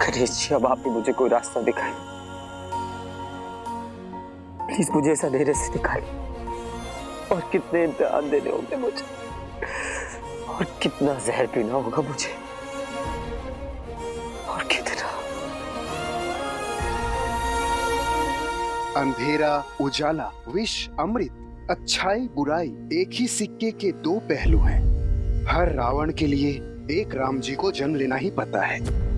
गणेश जी, अब आपने मुझे कोई रास्ता दिखाई, प्लीज मुझे ऐसा अंधेरे से निकालिए। और कितने इम्तिहान देने होंगे मुझे, और कितना जहर पीना होगा मुझे, और कितना। अंधेरा उजाला, विष अमृत, अच्छाई बुराई एक ही सिक्के के दो पहलू हैं। हर रावण के लिए एक राम जी को जन्म लेना ही पड़ता है।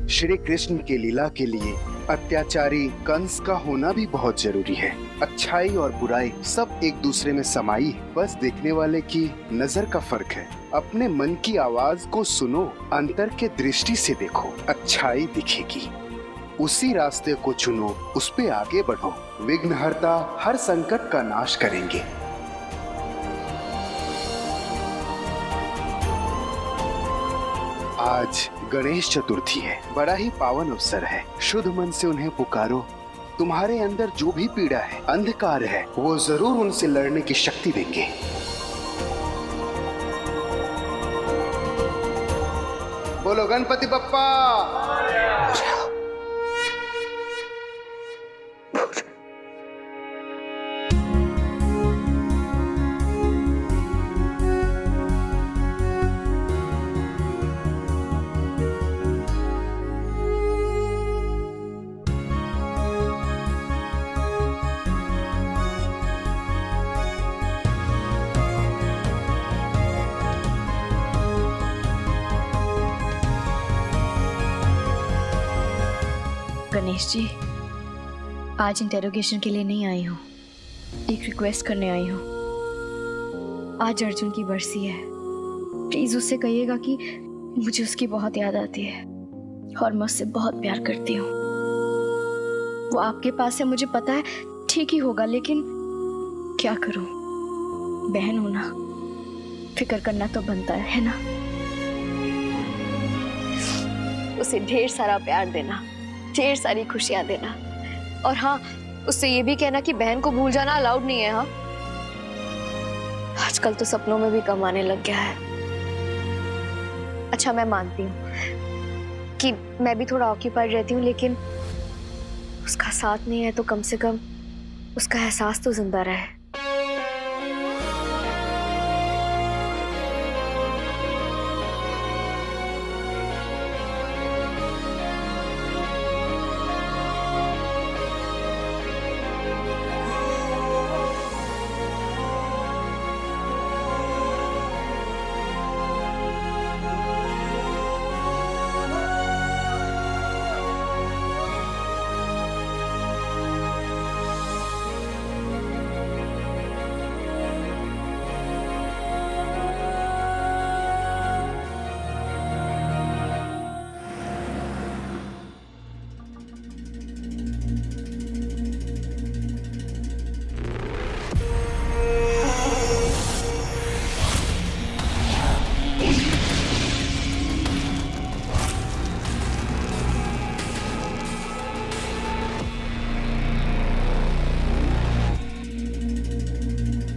श्री कृष्ण के लीला के लिए अत्याचारी कंस का होना भी बहुत जरूरी है। अच्छाई और बुराई सब एक दूसरे में समाई है, बस देखने वाले की नजर का फर्क है। अपने मन की आवाज को सुनो, अंतर के दृष्टि से देखो, अच्छाई दिखेगी। उसी रास्ते को चुनो, उस पे आगे बढ़ो। विघ्नहर्ता हर संकट का नाश करेंगे। आज गणेश चतुर्थी है, बड़ा ही पावन अवसर है। शुद्ध मन से उन्हें पुकारो। तुम्हारे अंदर जो भी पीड़ा है, अंधकार है, वो जरूर उनसे लड़ने की शक्ति देंगे। बोलो गणपति बप्पा। गणेश जी, आज इंटेरोगेशन के लिए नहीं आई हूँ, एक रिक्वेस्ट करने आई हूँ। आज अर्जुन की बरसी है, प्लीज उससे कहिएगा कि मुझे उसकी बहुत याद आती है और मैं उससे बहुत प्यार करती हूँ। वो आपके पास है, मुझे पता है, ठीक ही होगा, लेकिन क्या करूँ, बहन होना, फिक्र करना तो बनता है ना। उसे ढेर सारा प्यार देना, ढेर सारी खुशियां देना, और हाँ, उससे ये भी कहना कि बहन को भूल जाना अलाउड नहीं है। हाँ, आजकल तो सपनों में भी कम आने लग गया है। अच्छा, मैं मानती हूँ कि मैं भी थोड़ा ऑक्यूपाइड रहती हूँ, लेकिन उसका साथ नहीं है तो कम से कम उसका एहसास तो जिंदा रहे।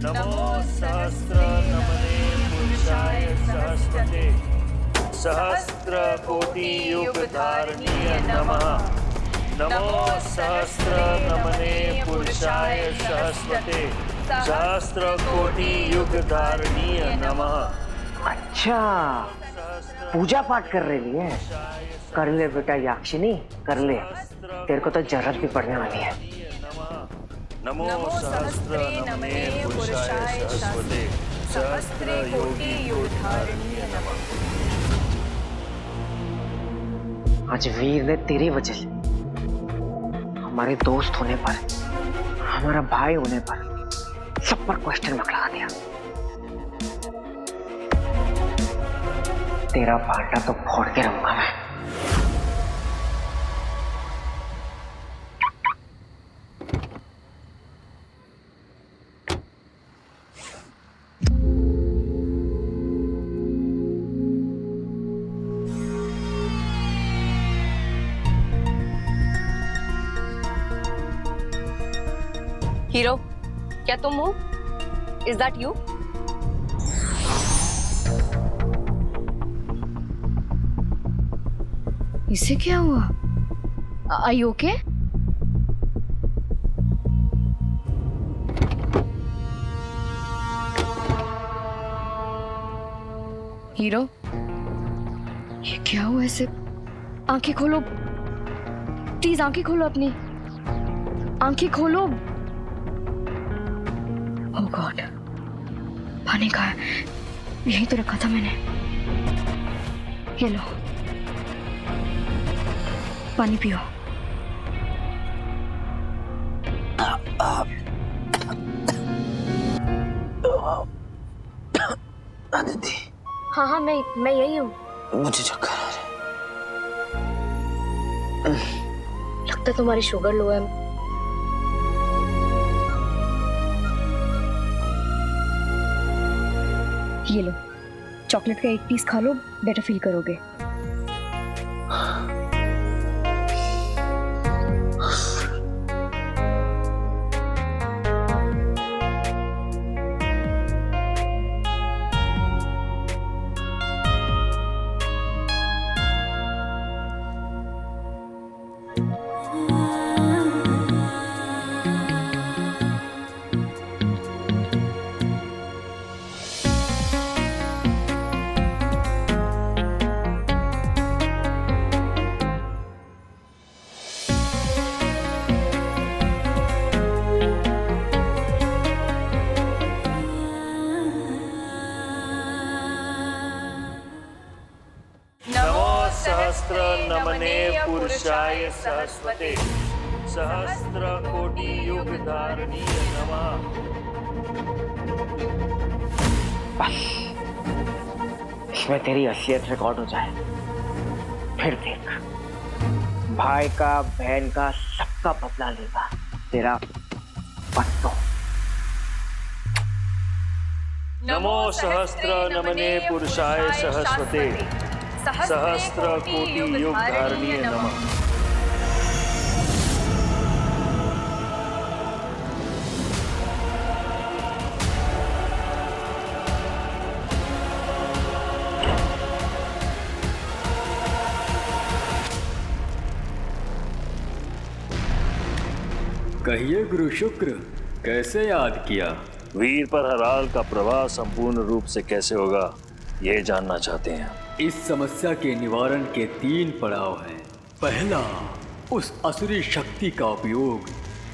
नमो सहस्र नमने पुरुषाय सहस्रते सहस्र कोटि युग धारणीय नमः। नमो सहस्र नमने पुरुषाय सहस्रते सहस्र कोटि युग धारणीय नमः। अच्छा, पूजा पाठ कर रही है, कर ले बेटा याक्षिनी, कर ले, तेरे को तो जरूरत भी पड़ने वाली है। नमो सहस्र नमने पुरुषाय सहस्रते सहस्र कोटि युग धारणीय नमः। आज वीर ने तेरी वजह से हमारे दोस्त होने पर, हमारा भाई होने पर सब पर क्वेश्चन मार्क लगा दिया। तेरा भांडा तो फोड़ के रहूंगा मैं। हीरो, क्या तुम हो? Is that you? इसे क्या हुआ? Are you okay? हीरो, ये क्या हुआ ऐसे? आंखें खोलो, प्लीज आंखें खोलो अपनी, आंखें खोलो। ओह गॉड, पानी कहाँ है? यही तो रखा था मैंने। ये लो, पानी पियो। आदिति, हाँ हाँ, मैं यही हूँ। मुझे चक्कर आ रहा है। लगता है तुम्हारी शुगर लो है। ये लो, चॉकलेट का एक पीस खा लो, बेटर फील करोगे। सहस्र नमने पुरुषाय सहस्वते सहस्र कोटि युग धारणी नमः। बस इसमें तेरी असलियत रिकॉर्ड हो जाए, फिर देख भाई का, बहन का, सबका बदला लेगा तेरा पत्तो। नमो सहस्र नमने पुरुषाय सहस्वते सहस्र कोटि युग धारणीय नमः। कहिए गुरु शुक्र, कैसे याद किया? वीर पर हराल का प्रवाह संपूर्ण रूप से कैसे होगा, ये जानना चाहते हैं। इस समस्या के निवारण के 3 पड़ाव हैं। पहला, उस असुरी शक्ति का उपयोग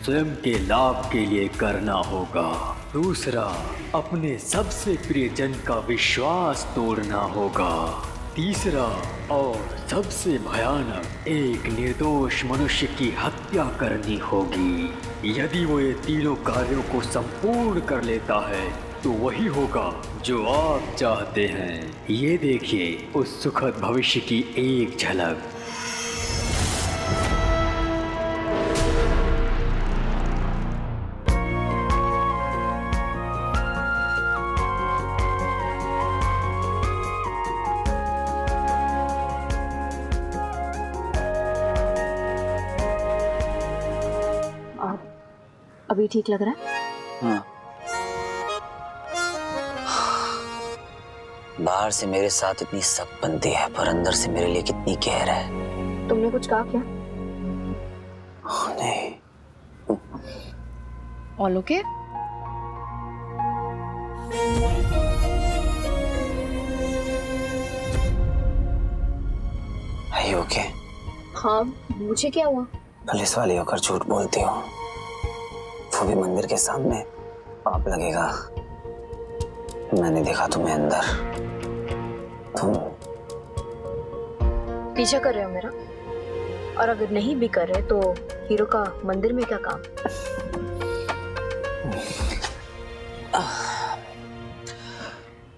स्वयं के लाभ के लिए करना होगा। दूसरा, अपने सबसे प्रियजन का विश्वास तोड़ना होगा। तीसरा और सबसे भयानक, एक निर्दोष मनुष्य की हत्या करनी होगी। यदि वो ये तीनों कार्यों को संपूर्ण कर लेता है तो वही होगा जो आप चाहते हैं। ये देखिए उस सुखद भविष्य की एक झलक। अभी ठीक लग रहा है? हाँ। बाहर से मेरे साथ इतनी सख्त बनती है, पर अंदर से मेरे लिए कितनी कहर है। तुमने कुछ कहा क्या? नहीं। All okay? Are you okay? हाँ, मुझे क्या हुआ? पुलिस वाली होकर झूठ बोलती हो, वो भी मंदिर के सामने। पाप लगेगा। मैंने देखा तुम्हें अंदर। तुम पीछा कर रहे हो मेरा? और अगर नहीं भी कर रहे तो हीरो का मंदिर में क्या काम?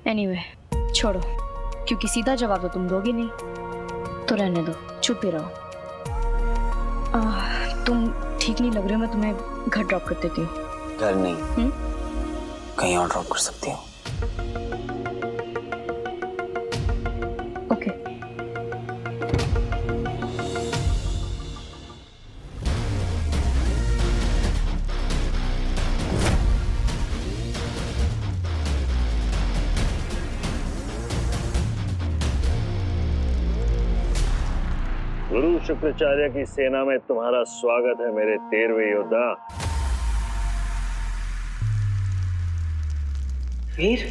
एनीवे, छोड़ो, क्योंकि सीधा जवाब तो तुम दोगे नहीं, तो रहने दो, चुप ही रहो। तुम ठीक नहीं लग रहे हो, मैं तुम्हें घर ड्रॉप कर देती हूँ। घर नहीं, कहीं और ड्रॉप कर सकती हो। ओके। गुरु शुक्राचार्य की सेना में तुम्हारा स्वागत है मेरे 13वें योद्धा। वीर,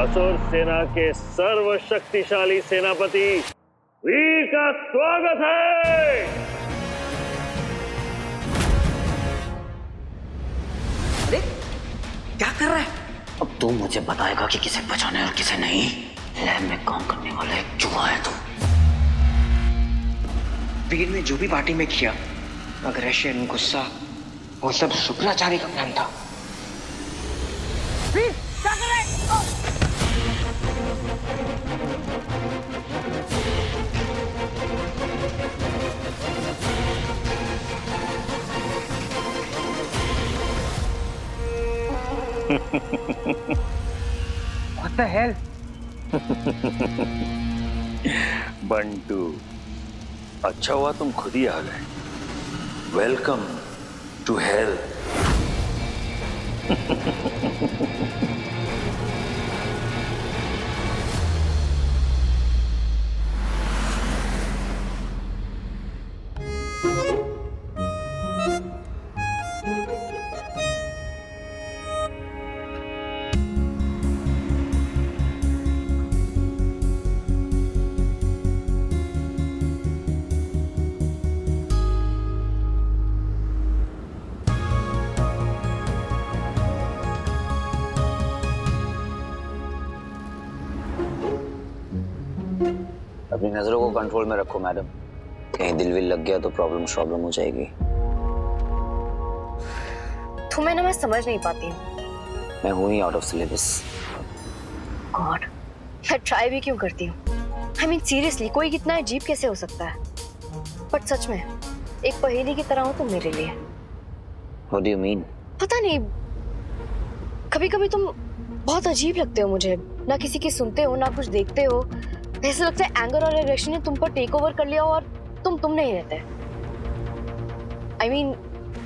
असुर सेना के सर्वशक्तिशाली सेनापति वीर का स्वागत है। अरे क्या कर रहा है? अब तू मुझे बताएगा कि किसे बचाना है और किसे नहीं। लैब में काम करने वाला एक चूहा है तू। वीर ने जो भी पार्टी में किया, अग्रेशन, गुस्सा, वो सब शुक्राचार्य का प्लान था। वीर क्या कर रहा है? What the hell? बंटू, अच्छा हुआ तुम खुद ही आ गए। Welcome to hell. अपनी नजरों को कंट्रोल में रखो मैडम, कहीं दिल विल लग गया तो प्रॉब्लम हो जाएगी। तुम्हें ना मैं समझ नहीं पाती हूँ। मैं हूं ही आउट ऑफ सिलेबस। गॉड, मैं ट्राई भी क्यों करती हूँ? आई मीन सीरियसली, कोई कितना अजीब कैसे हो सकता है? बट सच में एक पहेली की तरह हो तुम मेरे लिए। What do you mean? पता नहीं, कभी कभी तुम बहुत अजीब लगते हो मुझे। ना किसी की सुनते हो, ना कुछ देखते हो। ऐसा लगता है एंगर और एग्रेशन ने तुम पर टेक ओवर कर लिया और तुम नहीं रहते। आई मीन,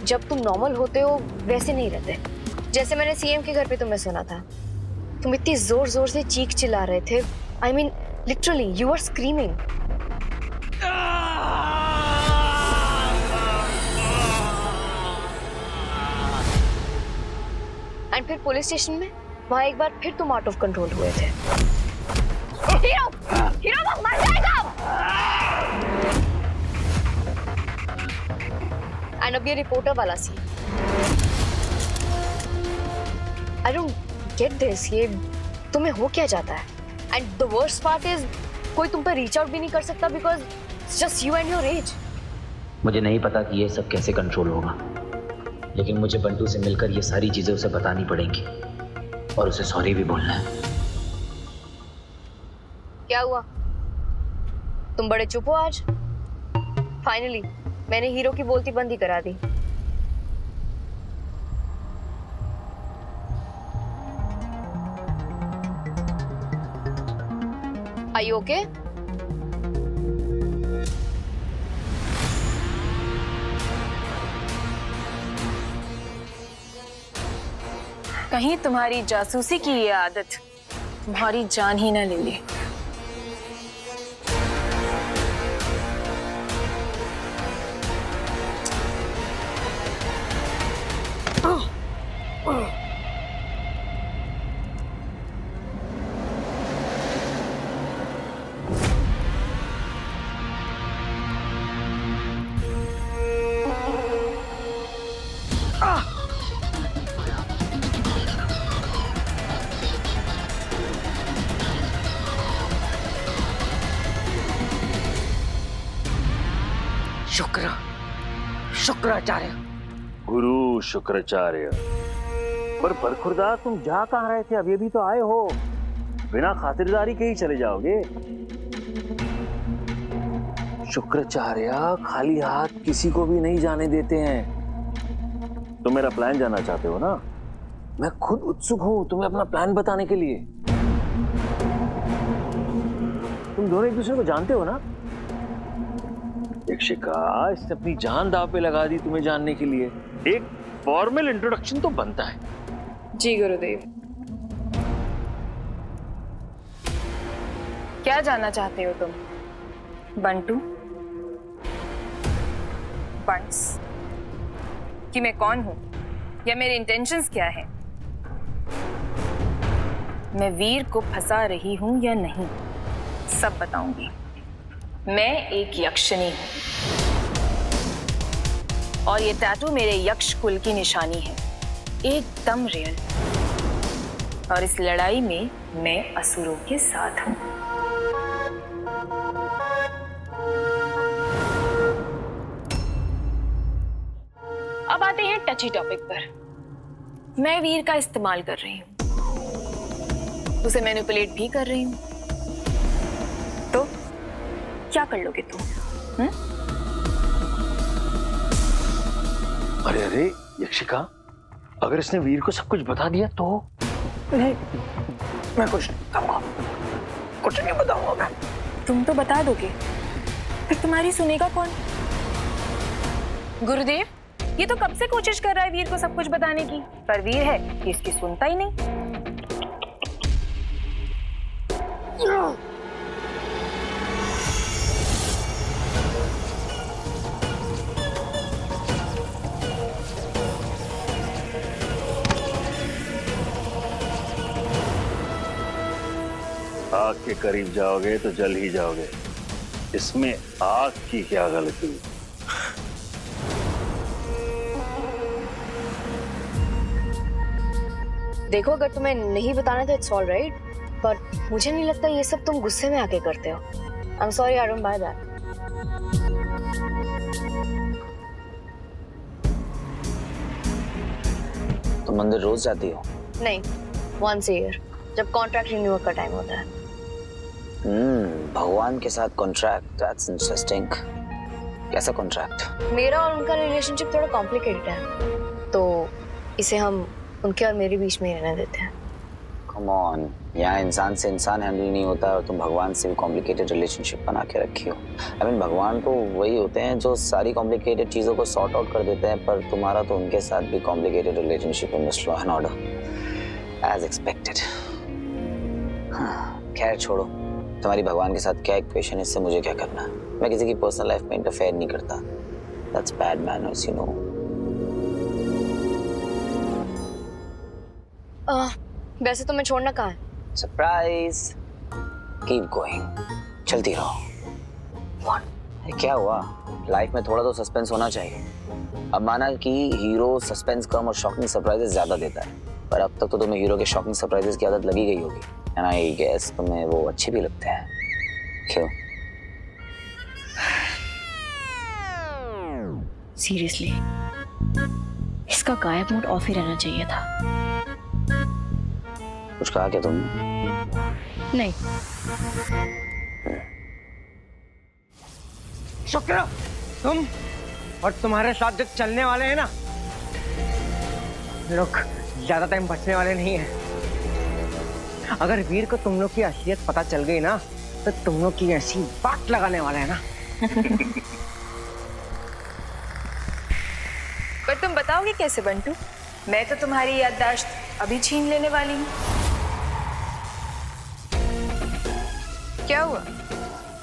जब तुम नॉर्मल होते हो वैसे नहीं रहते। जैसे मैंने सीएम के घर पे तुम्हें सुना था, तुम इतनी जोर जोर से चीख चिल्ला रहे थे। I mean literally you are screaming. And फिर पुलिस स्टेशन में, वहां एक बार फिर तुम आउट ऑफ कंट्रोल हुए थे। हीरो, हीरो वो मर जाएगा। एंड अब ये रिपोर्टर वाला scene. I don't get this. ये तुम्हें हो क्या जाता है? And the worst part is, कोई तुम पर रीच आउट भी नहीं कर सकता because it's just you and your age. मुझे नहीं पता कि ये सब कैसे कंट्रोल होगा, लेकिन मुझे बंटू से मिलकर ये सारी चीजें उसे बतानी पड़ेंगी और उसे सॉरी भी बोलना है। क्या हुआ? तुम बड़े चुप हो आज। फाइनली मैंने हीरो की बोलती बंद ही करा दी। Are you okay? कहीं तुम्हारी जासूसी की ये आदत तुम्हारी जान ही न ले ले। शुक्राचार्य। गुरु शुक्राचार्य। पर बरखुरदार, तुम जा कहाँ रहे थे? अभी तो आए हो, बिना खातिरदारी के ही चले जाओगे? शुक्राचार्य खाली हाथ किसी को भी नहीं जाने देते हैं। तुम मेरा प्लान जानना चाहते हो ना? मैं खुद उत्सुक हूं तुम्हें अपना प्लान बताने के लिए। तुम दोनों एक दूसरे को जानते हो ना? शिका, इसने अपनी जान दांव पे लगा दी तुम्हें जानने के लिए। एक फॉर्मल इंट्रोडक्शन तो बनता है। जी गुरुदेव। क्या जानना चाहते हो तुम? बंटू, बंट्स, कि मैं कौन हूं या मेरे इंटेंशंस क्या है, मैं वीर को फंसा रही हूं या नहीं, सब बताऊंगी। मैं एक यक्षिणी हूं और ये टैटू मेरे यक्ष कुल की निशानी है, एकदम रियल। और इस लड़ाई में मैं असुरों के साथ हूं। अब आते हैं टची टॉपिक पर। मैं वीर का इस्तेमाल कर रही हूं, उसे मैनिपुलेट भी कर रही हूं। तो क्या कर लोगे तुम? अरे अरे यक्षिका, अगर इसने वीर को सब कुछ बता दिया तो? नहीं, मैं कुछ नहीं बताऊंगा, कुछ नहीं बताऊंगा मैं। तुम तो बता दोगे, फिर तुम्हारी सुनेगा कौन? गुरुदेव, ये तो कब से कोशिश कर रहा है वीर को सब कुछ बताने की, पर वीर है कि इसकी सुनता ही नहीं। आग के करीब जाओगे तो जल ही जाओगे, इसमें आग की क्या गलती? देखो, अगर तुम्हें नहीं बताना तो इट्स ऑल राइट, पर मुझे नहीं लगता ये सब तुम गुस्से में आके करते हो। I am sorry, I don't by that. तुम मंदिर रोज जाती हो? नहीं, वंस अ ईयर, जब कॉन्ट्रैक्ट रिन्यूअल का टाइम होता है। भगवान के साथ कॉन्ट्रैक्ट, दैट्स इंटरेस्टिंग। कैसा कॉन्ट्रैक्ट? मेरा और उनका रिलेशनशिप थोड़ा कॉम्प्लिकेटेड है, तो इसे हम उनके और मेरे बीच में ही रहने देते हैं। कम ऑन, यहाँ इंसान से इंसान हैंडल नहीं होता है और तुम भगवान से भी कॉम्प्लिकेटेड रिलेशनशिप बना के रखी हो। आई मीन, भगवान तो वही होते हैं जो सारी कॉम्प्लिकेटेड चीजों को सॉर्ट आउट कर देते हैं, पर तुम्हारा तो उनके साथ भी कॉम्प्लिकेटेड रिलेशनशिप है, miss law and order, as expected. खैर छोड़ो, तुम्हारी भगवान के साथ क्या इक्वेशन है, इससे मुझे क्या करना है? मैं किसी की पर्सनल लाइफ में इंटरफेयर नहीं करता। That's bad manners, you know. वैसे तुम्हें छोड़ना कहाँ है? सरप्राइज। कीप गोइंग, चलती रहो। क्या हुआ? लाइफ में थोड़ा तो सस्पेंस होना चाहिए। अब माना कि हीरो सस्पेंस कम और शॉकिंग सरप्राइजेस ज्यादा देता है, पर अब तक तो तुम्हें हीरो के शॉकिंग सरप्राइजेस की आदत लगी गई होगी, एंड आई गेस तुम्हें वो अच्छे भी लगते हैं। क्यों? सीरियसली, इसका गायब मोड ऑफ ही रहना चाहिए था। कुछ कहा क्या तुमने? नहीं। शुक्र, तुम और तुम्हारे साथ जो चलने वाले हैं ना, लोग ज्यादा टाइम बचने वाले नहीं हैं। अगर वीर को तुम लोग की असलियत पता चल गई ना, तो तुम लोग की ऐसी बात लगाने वाले हैं ना। पर तुम बताओगे कैसे बंटू? मैं तो तुम्हारी याददाश्त अभी छीन लेने वाली हूँ। क्या हुआ?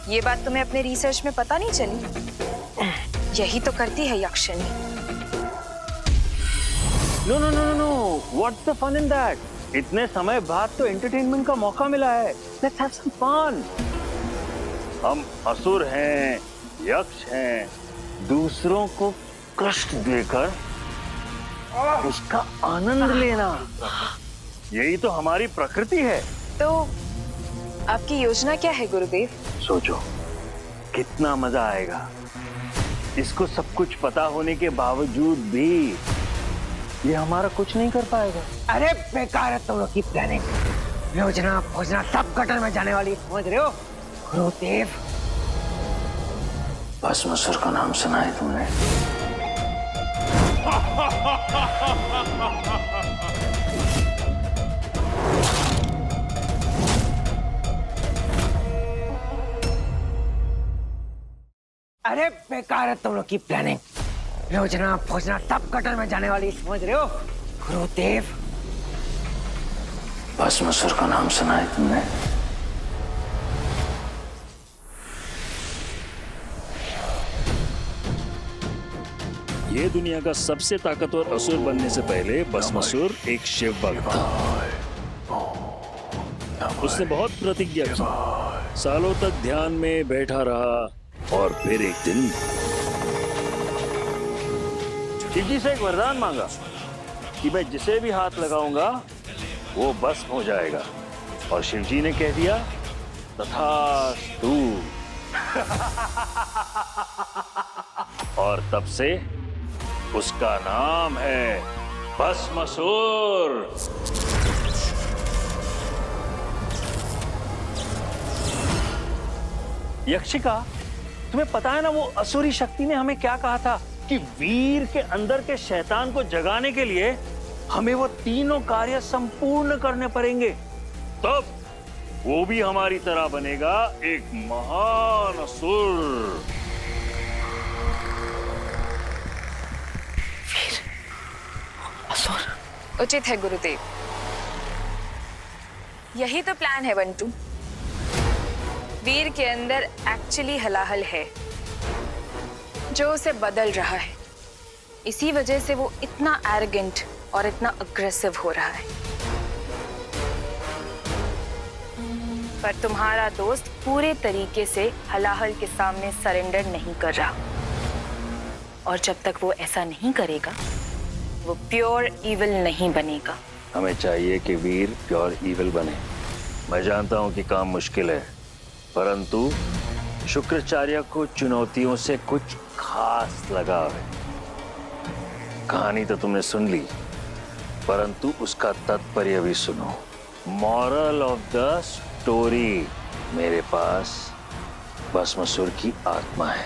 ये बात तुम्हें अपने रिसर्च में पता नहीं चली? यही तो करती है यक्षिणी। No no no no, what's the fun in that? इतने समय बाद तो एंटरटेनमेंट का मौका मिला है, लेट्स हैव सम फन। हम असुर हैं, यक्ष हैं, दूसरों को कष्ट देकर उसका आनंद लेना, यही तो हमारी प्रकृति है। तो आपकी योजना क्या है गुरुदेव? सोचो कितना मजा आएगा। इसको सब कुछ पता होने के बावजूद भी ये हमारा कुछ नहीं कर पाएगा। अरे बेकार है तुम लोग की प्लानिंग। योजना भोजना सब गटर में जाने वाली, समझ रहे हो गुरुदेव? भस्मासुर का नाम सुना है तुमने? अरे बेकार है तुम लोग की प्लानिंग। योजना भोजना सब गटर में जाने वाली, समझ रहे हो गुरुदेव? भस्मासुर का नाम सुना है तुमने? ये दुनिया का सबसे ताकतवर असुर बनने से पहले भस्मासुर एक शिव भक्त था। उसने बहुत प्रतिज्ञा की, सालों तक ध्यान में बैठा रहा और फिर एक दिन शिव जी से एक वरदान मांगा कि मैं जिसे भी हाथ लगाऊंगा वो भस्म हो जाएगा। और शिव जी ने कह दिया तथास्तु। और तब से उसका नाम है भस्मासुर। यक्षिका, तुम्हें पता है ना वो असुरी शक्ति ने हमें क्या कहा था कि वीर के अंदर के शैतान को जगाने के लिए हमें वो तीनों कार्य संपूर्ण करने पड़ेंगे, तब वो भी हमारी तरह बनेगा एक महान असुर। उचित है गुरुदेव, यही तो प्लान है बंटू। वीर के अंदर एक्चुअली हलाहल है जो उसे बदल रहा है, इसी वजह से वो इतना एरोगेंट और इतना अग्रेसिव हो रहा है। पर तुम्हारा दोस्त पूरे तरीके से हलाहल के सामने सरेंडर नहीं कर रहा, और जब तक वो ऐसा नहीं करेगा वो प्योर इविल नहीं बनेगा। हमें चाहिए कि वीर प्योर इविल बने। मैं जानता हूं कि काम मुश्किल है, परंतु शुक्राचार्य को चुनौतियों से कुछ खास लगाव है। कहानी तो तुमने सुन ली, परंतु उसका तात्पर्य भी सुनो। मॉरल ऑफ द स्टोरी, मेरे पास भस्मासुर की आत्मा है।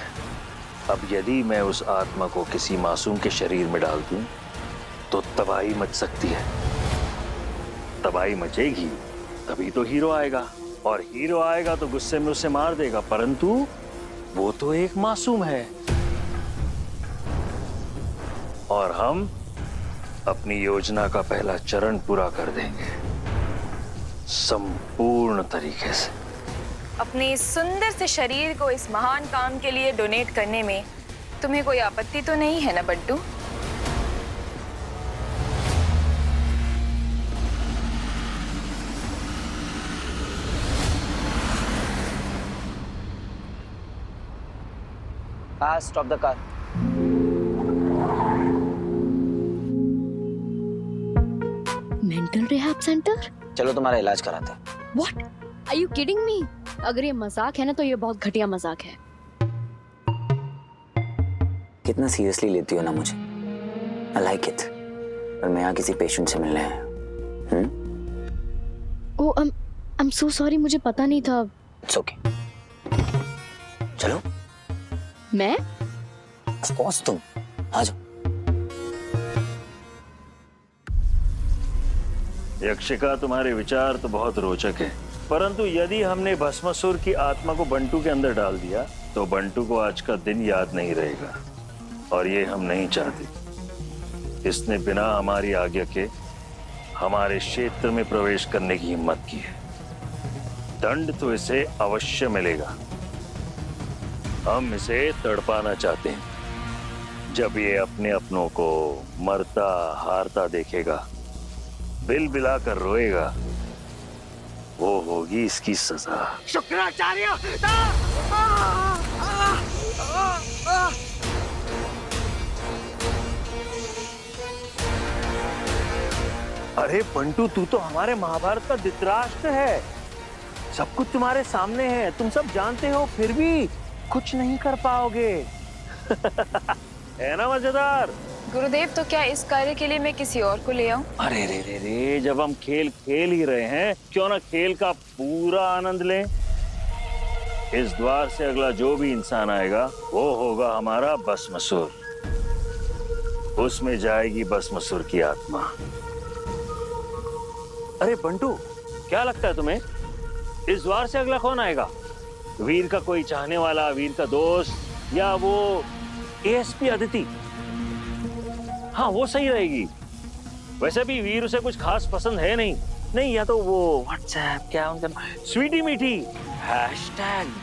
अब यदि मैं उस आत्मा को किसी मासूम के शरीर में डाल दूं तो तबाही मच सकती है। तबाही मचेगी तभी तो हीरो आएगा, और हीरो आएगा तो गुस्से में उसे मार देगा, परंतु वो तो एक मासूम है। और हम अपनी योजना का पहला चरण पूरा कर देंगे संपूर्ण तरीके से। अपने इस सुंदर से शरीर को इस महान काम के लिए डोनेट करने में तुम्हें कोई आपत्ति तो नहीं है ना Bantu? Stop the car. Mental rehab centre? चलो तुम्हारा इलाज कराते हैं। What? Are you kidding me? अगर ये मजाक है ना तो ये बहुत घटिया मजाक है। कितना सीरियसली लेती हो ना मुझे। I like it। पर मैं यहाँ किसी पेशेंट से मिलने आया हूँ। Oh, I'm so sorry, मुझे पता नहीं था। It's okay। चलो। मैं? Of course तुम आ जाओ। यक्षिका, तुम्हारे विचार तो बहुत रोचक है, परंतु यदि हमने भस्मासुर की आत्मा को बंटू के अंदर डाल दिया तो बंटू को आज का दिन याद नहीं रहेगा, और ये हम नहीं चाहते। इसने बिना हमारी आज्ञा के हमारे क्षेत्र में प्रवेश करने की हिम्मत की है। दंड तो इसे अवश्य मिलेगा। हम इसे तड़पाना चाहते हैं। जब ये अपने अपनों को मरता हारता देखेगा, बिल बिला कर रोएगा, वो होगी इसकी सजा। शुक्राचार्य! अरे बंटू, तू तो हमारे महाभारत का धृतराष्ट्र है। सब कुछ तुम्हारे सामने है, तुम सब जानते हो, फिर भी कुछ नहीं कर पाओगे। है ना मजेदार? गुरुदेव, तो क्या इस कार्य के लिए मैं किसी और को ले आऊं? अरे रे रे रे, जब हम खेल खेल ही रहे हैं, क्यों ना खेल का पूरा आनंद लें। इस द्वार से अगला जो भी इंसान आएगा वो होगा हमारा भस्मासुर। उसमें जाएगी भस्मासुर की आत्मा। अरे बंटू, क्या लगता है तुम्हें, इस द्वार से अगला कौन आएगा? वीर का कोई चाहने वाला, वीर का दोस्त, या वो एएसपी अदिति? हाँ, वो सही रहेगी। वैसे भी वीर उसे कुछ खास पसंद है नहीं, या तो वो व्हाट्सएप, क्या उनका स्वीटी मीठी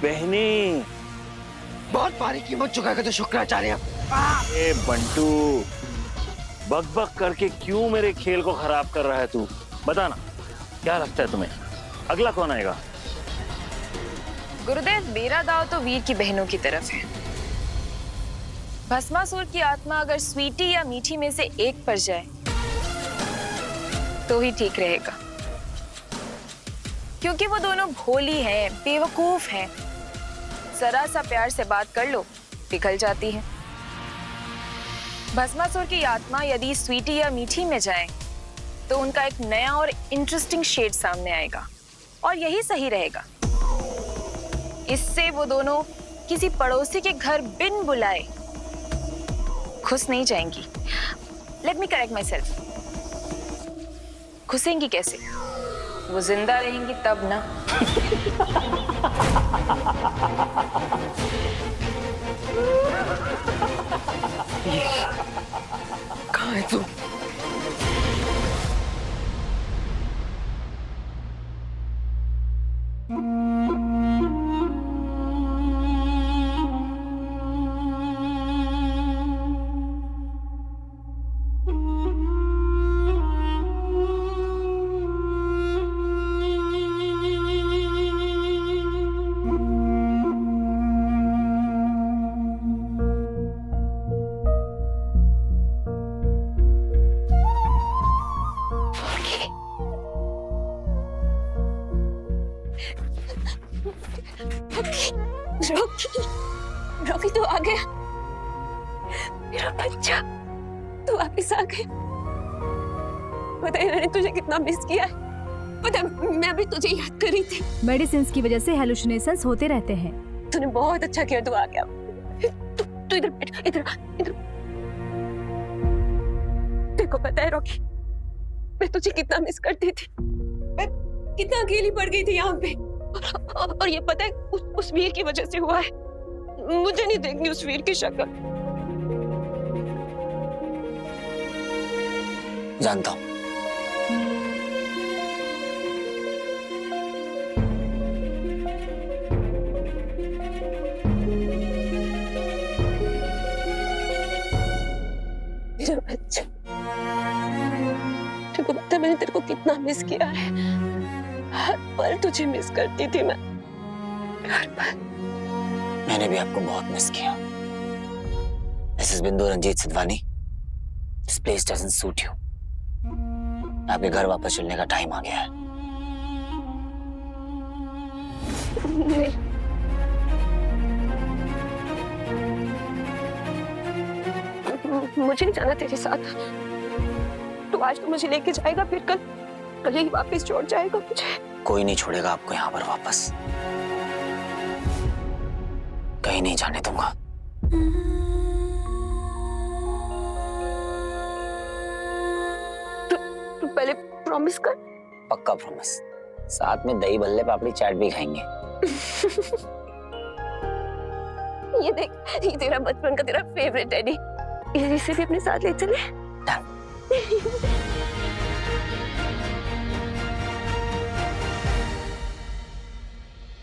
#बहने। बहुत भारी कीमत चुका कर तो शुक्राचार्य। ए बंटू, बक करके क्यों मेरे खेल को खराब कर रहा है तू? बता ना, क्या लगता है तुम्हें अगला कौन आएगा? गुरुदेव, मेरा दाव तो वीर की बहनों की तरफ है। भस्मासुर की आत्मा अगर स्वीटी या मीठी में से एक पर जाए तो ही ठीक रहेगा, क्योंकि वो दोनों भोली हैं, बेवकूफ हैं। जरा सा प्यार से बात कर लो, पिघल जाती है। भस्मासुर की आत्मा यदि स्वीटी या मीठी में जाए तो उनका एक नया और इंटरेस्टिंग शेड सामने आएगा, और यही सही रहेगा। इससे वो दोनों किसी पड़ोसी के घर बिन बुलाए घुस नहीं जाएंगी। Let me correct myself, घुसेंगी कैसे? वो जिंदा रहेंगी तब ना। कहाँ है तू? रॉकी तू आ गया, मेरा बच्चा, तू वापिस आ गया। पता है मैंने तुझे कितना मिस किया है। पता है मैं अभी तुझे याद कर रही थी। मेडिसिन की वजह से हेलुसिनेशंस होते रहते हैं। तूने बहुत अच्छा किया, तू आ गया। तू इधर बैठ, इधर इधर। देखो पता है रॉकी, मैं तुझे कितना मिस करती थी। मैं कितना अकेली पड़ गई थी यहाँ पे, और ये पता है उस वीर की वजह से हुआ है। मुझे नहीं देखनी उस वीर की शक्ल। जानता हूं। मेरा बच्चा, तेरे को पता है मैंने तेरे को कितना मिस किया है। हर पल तुझे मिस करती थी मैं, हर पल। मैंने भी आपको बहुत मिस किया। Mrs Bindu Ranjeet Siddhwani, this place doesn't suit you. आपके घर वापस चलने का टाइम आ गया है। नहीं। मुझे नहीं जाना तेरे साथ। तो आज तो मुझे लेके जाएगा, फिर कल यही वापस छोड़ जाएगा मुझे। कोई नहीं छोड़ेगा आपको यहाँ पर वापस, कहीं नहीं जाने दूंगा। तू पहले प्रॉमिस कर। पक्का प्रॉमिस, साथ में दही भल्ले पापड़ी चाट भी खाएंगे। ये देख, ये तेरा बचपन का तेरा फेवरेट डैडी, इसे भी अपने साथ ले चले।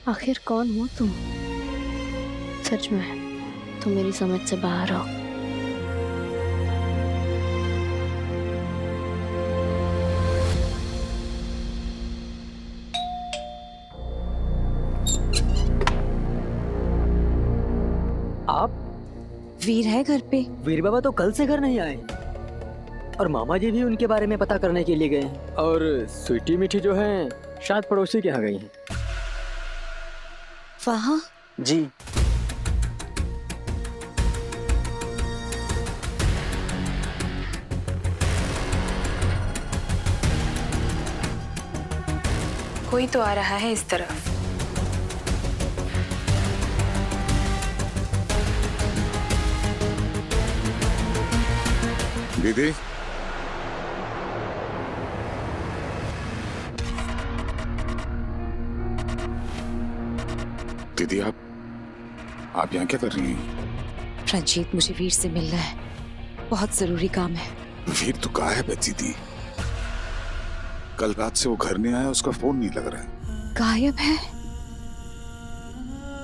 आखिर कौन हो तुम? सच में तुम मेरी समझ से बाहर हो। आप? वीर है घर पे? वीर बाबा तो कल से घर नहीं आए, और मामा जी भी उनके बारे में पता करने के लिए गए हैं। और स्वीटी मीठी जो है शायद पड़ोसी के यहाँ गई हैं। वहाँ? जी। कोई तो आ रहा है इस तरफ। दीदी, दीदी आप यहाँ क्या कर रही हैं? रंजीत, मुझे वीर से मिलना है, बहुत जरूरी काम है। वीर तो गायब है दीदी, कल रात से वो घर नहीं आया, उसका फोन नहीं लग रहा है। गायब है?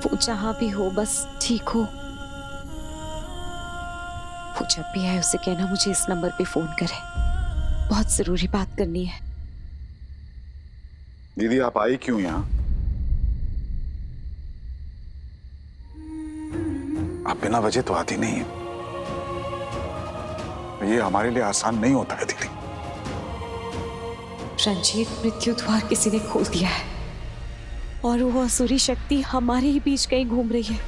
वो जहां भी हो बस ठीक हो। वो जब भी आए उसे कहना मुझे इस नंबर पे फोन करे, बहुत जरूरी बात करनी है। दीदी आप आई क्यों यहाँ? आप बिना वजह तो आती नहीं है। ये हमारे लिए आसान नहीं होता है दीदी। रंजीत, मृत्यु द्वार किसी ने खोल दिया है और वो असुरी शक्ति हमारे ही बीच कहीं घूम रही है।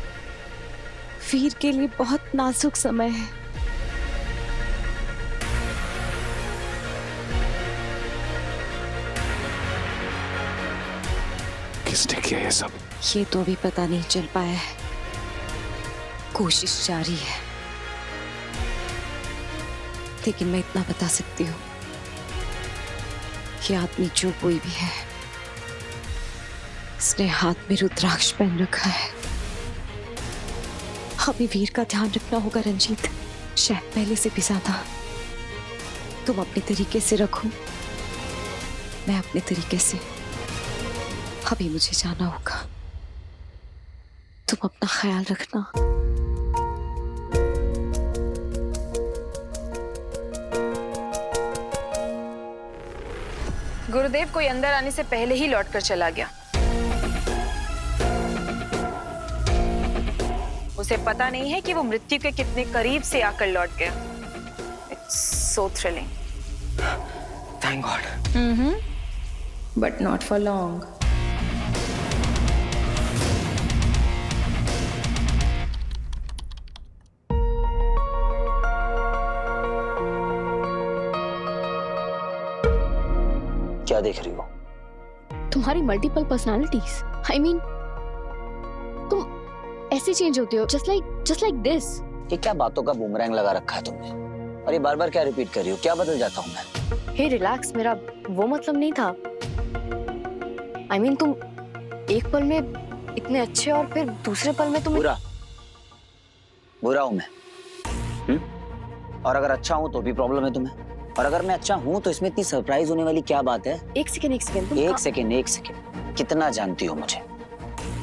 वीर के लिए बहुत नाजुक समय है। किसने किया ये सब? ये तो अभी पता नहीं चल पाया है, कोशिश जारी है। लेकिन मैं इतना बता सकती हूँ कि आदमी जो कोई भी है, इसने हाथ में रुद्राक्ष पहन रखा है। हमें वीर का ध्यान रखना होगा रंजीत, शायद पहले से भी ज्यादा। तुम अपने तरीके से रखो, मैं अपने तरीके से। अभी मुझे जाना होगा, तुम अपना ख्याल रखना। गुरुदेव कोई अंदर आने से पहले ही लौट कर चला गया। उसे पता नहीं है कि वो मृत्यु के कितने करीब से आकर लौट गया। It's so thrilling. Thank God. But not for long. क्या देख रही हो? तुम्हारी मल्टीपल पर्सनालिटीज। आई मीन, तुम ऐसे चेंज होते हो, जस्ट लाइक दिस। ये क्या बातों का बूमरैंग लगा रखा है तुमने? और ये बार बार क्या रिपीट कर रही हो? क्या बदल जाता हूँ मैं? हे रिलैक्स, मेरा वो मतलब नहीं था। आई मीन, तुम एक पल में इतने अच्छे और फिर दूसरे पल में तुम बुरा हूं मैं। और अगर अच्छा हूं तो भी प्रॉब्लम है तुम्हें, और अगर मैं अच्छा हूं तो इसमें इतनी सरप्राइज होने वाली क्या बात है? एक सेकेंड एक सेकेंड कितना जानती हो मुझे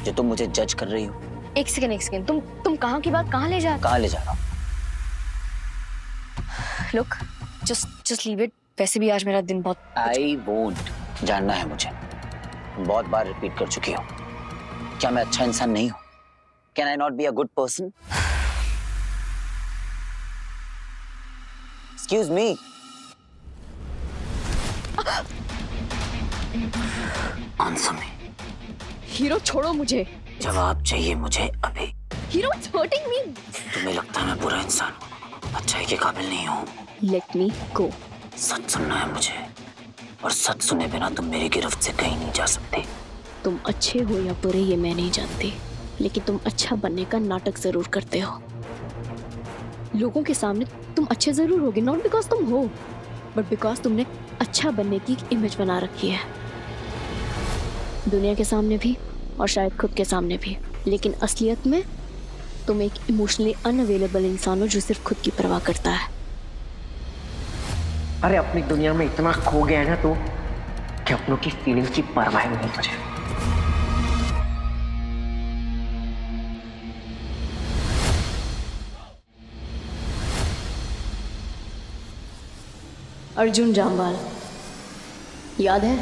जो तुम मुझे जज कर रही हो? एक सेकेंड तुम कहाँ की बात कहाँ ले जा रहा हूं? Look, just leave it. वैसे भी आज मेरा दिन बहुत आई वोंट जानना है मुझे। बहुत बार रिपीट कर चुकी हो। क्या मैं अच्छा इंसान नहीं हूं? Can I not be a good person? Excuse me. Answer me. Hero, छोड़ो मुझे। जवाब चाहिए मुझे अभी। Hero, it's hurting me. तुम्हें लगता है मैं बुरा इंसान हूँ, अच्छाई के काबिल नहीं हूँ? लेट मी गो। सच सुनना है मुझे, और सच सुने बिना तुम मेरी गिरफ्त से कहीं नहीं जा सकते। तुम अच्छे हो या बुरे ये मैं नहीं जानती, लेकिन तुम अच्छा बनने का नाटक जरूर करते हो। लोगों के सामने तुम अच्छे जरूर होगे, नॉट बिकॉज तुम हो, बट बिकॉज तुमने अच्छा बनने की इमेज बना रखी है, दुनिया के सामने भी और शायद खुद के सामने भी। लेकिन असलियत में तुम एक इमोशनली अनअवेलेबल इंसान हो जो सिर्फ खुद की परवाह करता है। अरे अपनी दुनिया में इतना खो गया है ना तू कि अपनों की फीलिंग्स की परवाह नहीं तुझे। अर्जुन जामवाल, याद है?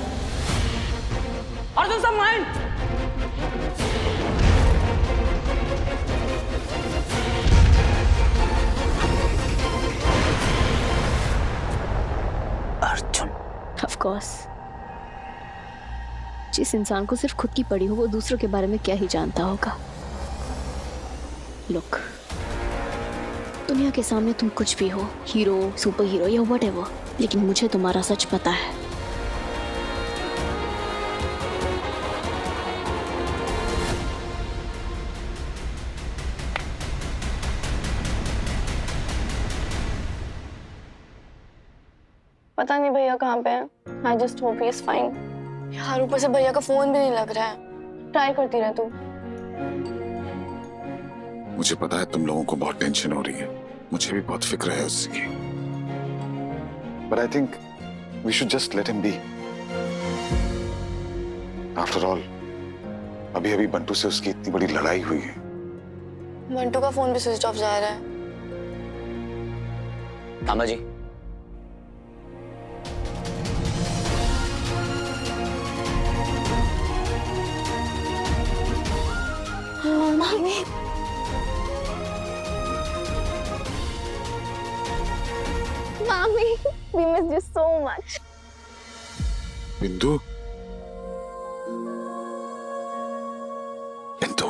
अर्जुन सब माइंड। अर्जुन? Of course. जिस इंसान को सिर्फ खुद की पड़ी हो वो दूसरों के बारे में क्या ही जानता होगा। लुक, दुनिया के सामने तुम कुछ भी हो, हीरो, सुपर हीरो या व्हाटएवर, लेकिन मुझे तुम्हारा सच पता है। पता नहीं भैया कहाँ पे हैं। I just hope he is fine. यार ऊपर से भैया का फोन भी नहीं लग रहा है। ट्राई करती रह तू। मुझे पता है तुम लोगों को बहुत टेंशन हो रही है, मुझे भी बहुत फिक्र है उसकी। But I think we should just let him be. After all, अभी बंटू से उसकी इतनी बड़ी लड़ाई हुई है। बंटू का फोन भी स्विच ऑफ जा रहा है। मामा जी, मामी मामी we miss you so much. बिंदु, बिंदु,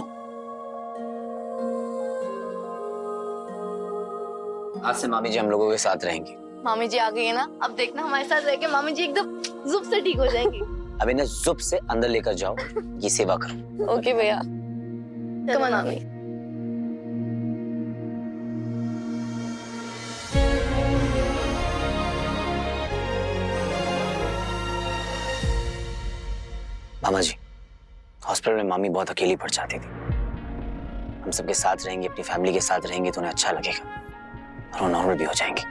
आज से मामी जी हम लोगों के साथ रहेंगी। मामी जी आ गई है ना, अब देखना हमारे साथ रह के मामी जी एकदम जुप से ठीक हो जाएंगी। अब इन्हें जुप से अंदर लेकर जाओ, ये सेवा करो। ओके भैया, कम ऑन मामी। मामा जी, हॉस्पिटल में मामी बहुत अकेली पड़ जाती थी। हम सबके साथ रहेंगे, अपनी फैमिली के साथ रहेंगे तो उन्हें अच्छा लगेगा और वो नॉर्मल भी हो जाएंगे।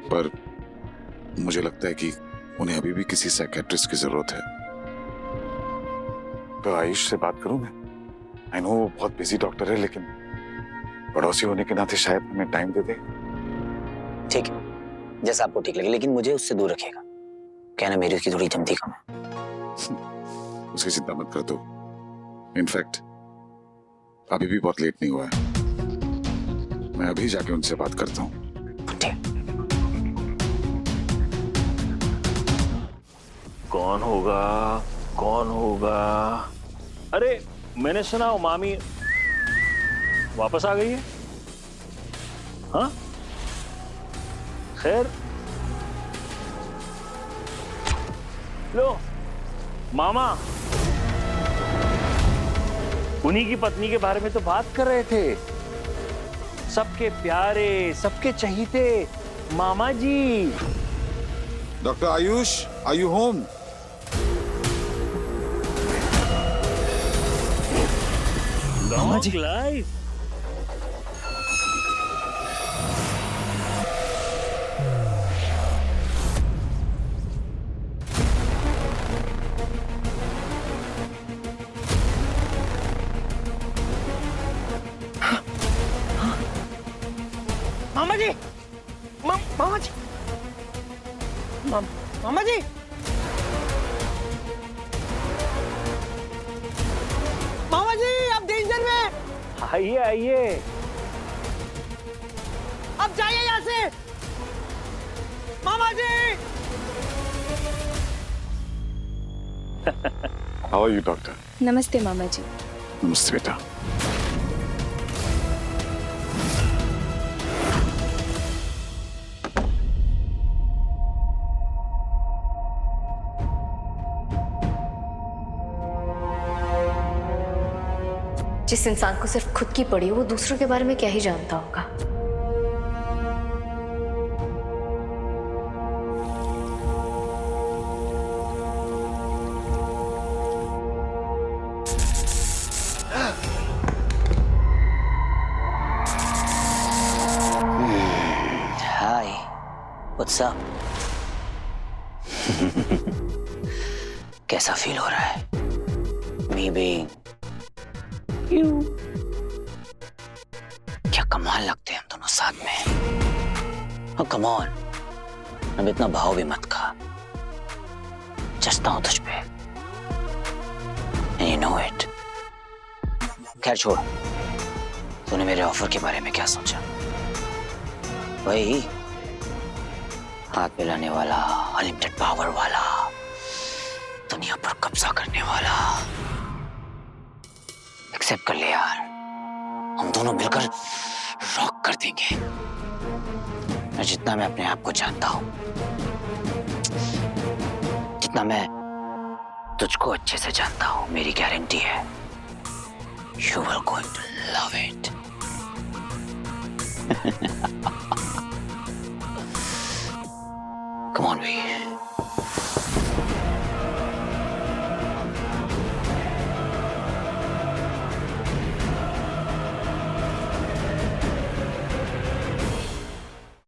पर मुझे लगता है कि उन्हें अभी भी किसी साइकियाट्रिस्ट की जरूरत है। तो आयुष से बात करूं मैं? आई नो वो बहुत बिजी डॉक्टर है, लेकिन पड़ोसी होने के नाते शायद हमें टाइम दे दे। ठीक है, जैसा आपको ठीक लगे, लेकिन मुझे उससे दूर रखेगा। कहना मेरी उसकी थोड़ी जमती कम है। उसकी चिंता मत कर दो। इनफैक्ट अभी भी बहुत लेट नहीं हुआ है। मैं अभी जाके उनसे बात करता हूँ। कौन होगा, कौन होगा? अरे मैंने सुना वो मामी वापस आ गई है। हाँ, खैर लो मामा, उन्हीं की पत्नी के बारे में तो बात कर रहे थे। सबके प्यारे, सबके चहीते मामा जी। Doctor Ayush, are you home? मामा जी लाइफ। मामा जी, मामा जी, मामा जी, मामा जी, आप डेंजर में। आइए आइए, अब जाइए यहाँ से। मामा जी। How are you doctor? नमस्ते मामा जी। नमस्ते बेटा। जिस इंसान को सिर्फ खुद की पड़ी, वो दूसरों के बारे में क्या ही जानता होगा। हाय, व्हाट्स अप? कैसा फील हो रहा है? Me being you. क्या कमाल लगते हैं हम दोनों साथ में। oh, come on, अब इतना भाव भी मत खा। जचता हूं तुझ पे, and you know it। खैर छोड़, तूने मेरे ऑफर के बारे में क्या सोचा? वही हाथ मिलाने वाला, अनलिमिटेड पावर वाला, दुनिया पर कब्जा करने वाला। एक्सेप्ट कर ले यार, हम दोनों मिलकर रॉक कर देंगे। और जितना मैं अपने आप को जानता हूं, जितना मैं तुझको अच्छे से जानता हूं, मेरी गारंटी है you will going to love it. Come on we.